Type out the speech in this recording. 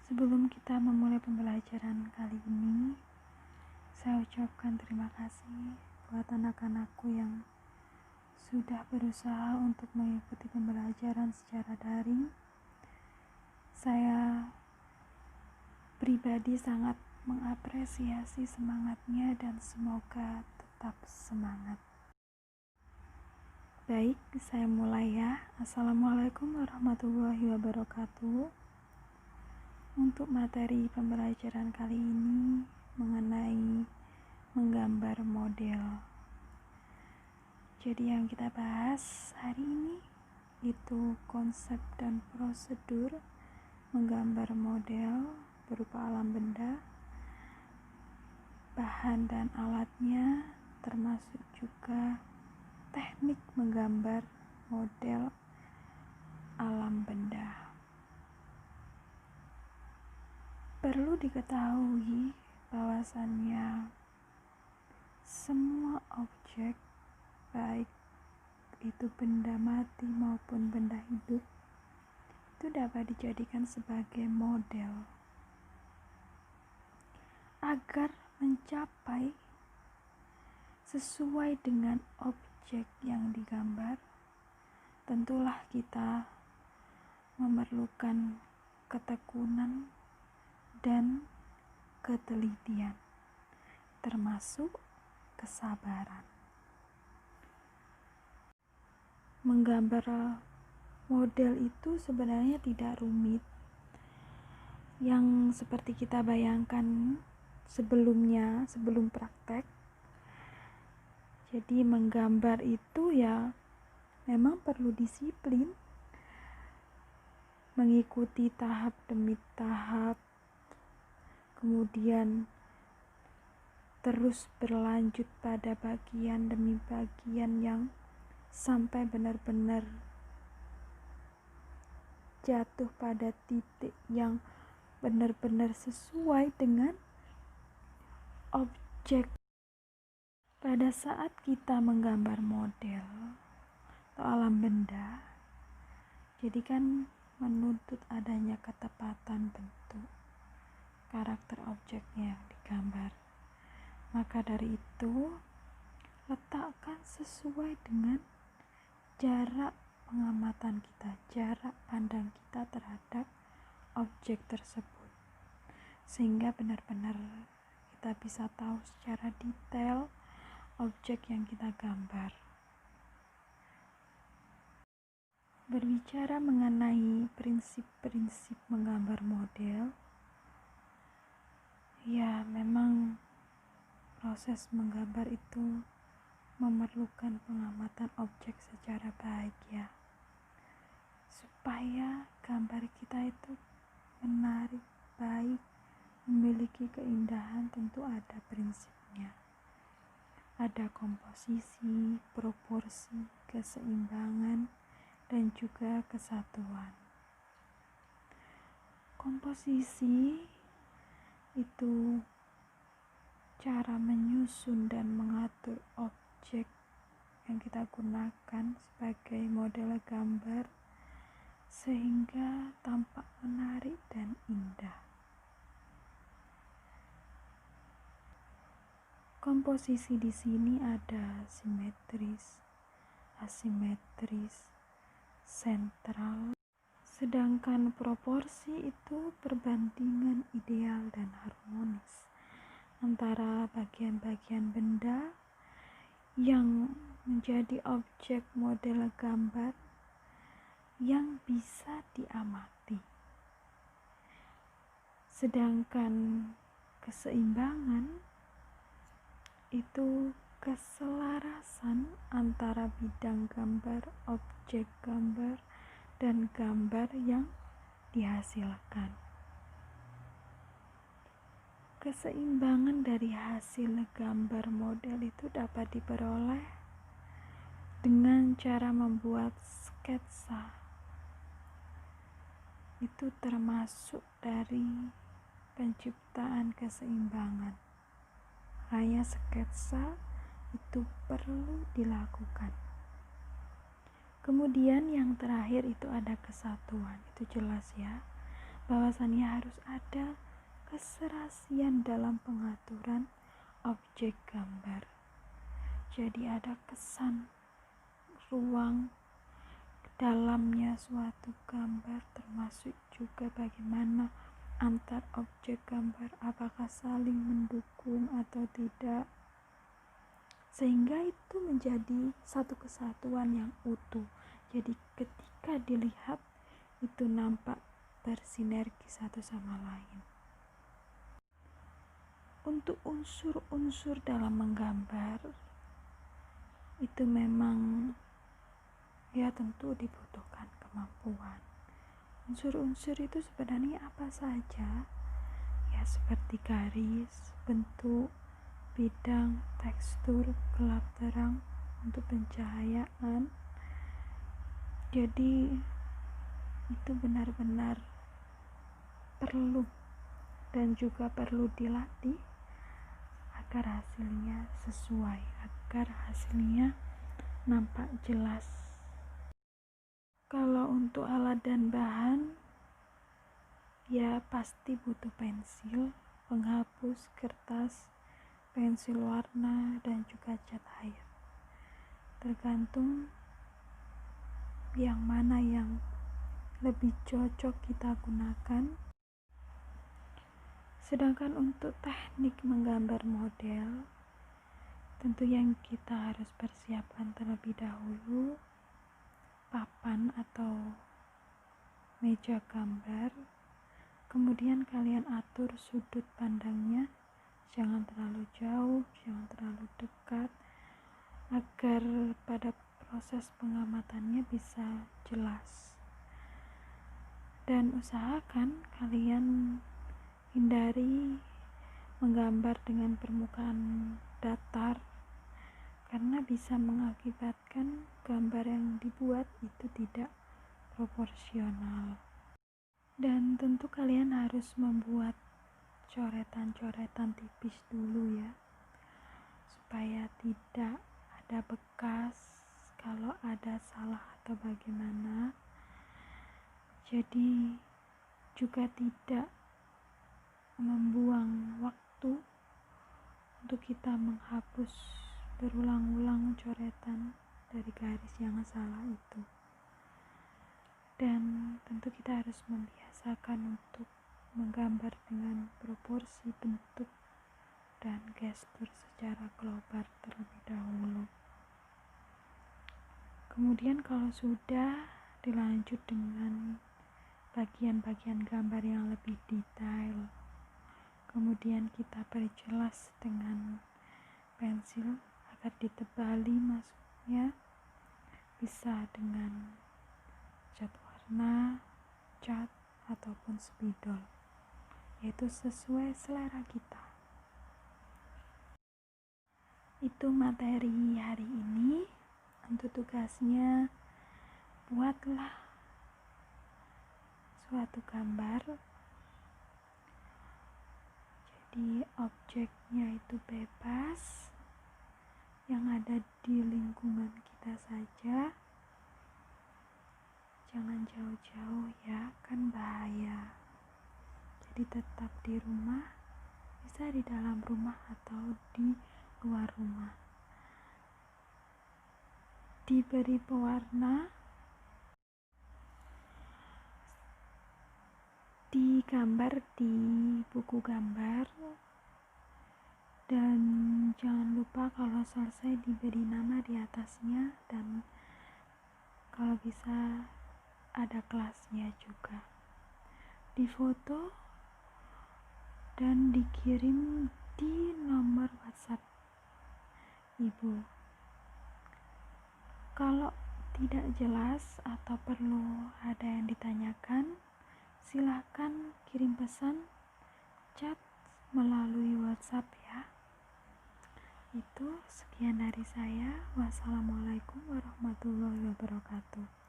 Sebelum kita memulai pembelajaran kali ini, saya ucapkan terima kasih buat anak-anakku yang sudah berusaha untuk mengikuti pembelajaran secara daring. Saya pribadi sangat mengapresiasi semangatnya dan semoga tetap semangat. Baik, saya mulai ya. Assalamualaikum warahmatullahi wabarakatuh. Untuk materi pembelajaran kali ini mengenai menggambar model. Jadi yang kita bahas hari ini itu konsep dan prosedur menggambar model berupa alam benda, bahan dan alatnya, termasuk juga teknik menggambar model alam benda. Perlu diketahui bahwasannya semua objek, baik itu benda mati maupun benda hidup, itu dapat dijadikan sebagai model. Agar mencapai sesuai dengan objek yang digambar, tentulah kita memerlukan ketekunan dan ketelitian, termasuk kesabaran. Menggambar model itu sebenarnya tidak rumit, yang seperti kita bayangkan sebelum praktek. Jadi menggambar itu ya memang perlu disiplin, mengikuti tahap demi tahap, kemudian terus berlanjut pada bagian demi bagian yang sampai benar-benar jatuh pada titik yang benar-benar sesuai dengan objek. Pada saat kita menggambar model atau alam benda, jadi kan menuntut adanya ketepatan bentuk karakter objeknya yang digambar. Maka dari itu, letakkan sesuai dengan jarak pengamatan kita, jarak pandang kita terhadap objek tersebut, sehingga benar-benar kita bisa tahu secara detail objek yang kita gambar. Berbicara mengenai prinsip-prinsip menggambar model, ya memang proses menggambar itu memerlukan pengamatan objek secara baik ya, supaya gambar kita itu menarik, baik, memiliki keindahan. Tentu ada prinsipnya, ada komposisi, proporsi, keseimbangan, dan juga kesatuan. Komposisi itu cara menyusun dan mengatur objek yang kita gunakan sebagai model gambar sehingga tampak menarik dan indah. Komposisi di sini ada simetris, asimetris, sentral, sedangkan proporsi itu perbandingan ideal dan harmonis antara bagian-bagian benda yang menjadi objek model gambar yang bisa diamati. Sedangkan keseimbangan itu keselarasan antara bidang gambar, objek gambar, dan gambar yang dihasilkan. Keseimbangan dari hasil gambar model itu dapat diperoleh dengan cara membuat sketsa. Itu termasuk dari penciptaan keseimbangan. Hanya sketsa itu perlu dilakukan. Kemudian yang terakhir itu ada kesatuan. Itu jelas ya, bahwasannya harus ada keserasian dalam pengaturan objek gambar. Jadi ada kesan ruang dalamnya suatu gambar, termasuk juga bagaimana antar objek gambar apakah saling mendukung atau tidak, sehingga itu menjadi satu kesatuan yang utuh. Jadi ketika dilihat itu nampak bersinergi satu sama lain. Untuk unsur-unsur dalam menggambar itu memang ya tentu dibutuhkan kemampuan. Unsur-unsur itu sebenarnya apa saja? Ya seperti garis, bentuk, bidang, tekstur, gelap terang untuk pencahayaan. Jadi itu benar-benar perlu dan juga perlu dilatih agar hasilnya sesuai, agar hasilnya nampak jelas. Kalau untuk alat dan bahan, ya pasti butuh pensil, penghapus, kertas, pensil warna, dan juga cat air. Tergantung yang mana yang lebih cocok kita gunakan. Sedangkan untuk teknik menggambar model, tentu yang kita harus persiapkan terlebih dahulu papan atau meja gambar. Kemudian kalian atur sudut pandangnya, jangan terlalu jauh, jangan terlalu dekat, agar pada proses pengamatannya bisa jelas. Dan usahakan kalian hindari menggambar dengan permukaan datar, karena bisa mengakibatkan gambar yang dibuat itu tidak proporsional. Dan tentu kalian harus membuat coretan-coretan tipis dulu ya, supaya tidak ada bekas kalau ada salah atau bagaimana. Jadi juga tidak membuang waktu untuk kita menghapus berulang-ulang coretan dari garis yang salah itu. Dan tentu kita harus membiasakan untuk menggambar dengan proporsi bentuk dan gestur secara global terlebih dahulu. Kemudian kalau sudah dilanjut dengan bagian-bagian gambar yang lebih detail, kemudian kita perjelas dengan pensil agar ditebali masuknya, bisa dengan cat warna, cat, ataupun spidol, yaitu sesuai selera kita. Itu materi hari ini. Untuk tugasnya, buatlah suatu gambar. Jadi objeknya itu bebas, yang ada di lingkungan kita saja, jangan jauh-jauh ya, kan bahaya. Jadi tetap di rumah, bisa di dalam rumah atau di luar rumah. Diberi pewarna, digambar di buku gambar, dan jangan lupa kalau selesai diberi nama di atasnya, dan kalau bisa ada kelasnya juga. Difoto dan dikirim di nomor WhatsApp Ibu. Kalau tidak jelas atau perlu ada yang ditanyakan, silakan kirim pesan chat melalui WhatsApp ya. Itu sekian dari saya. Wassalamualaikum warahmatullahi wabarakatuh.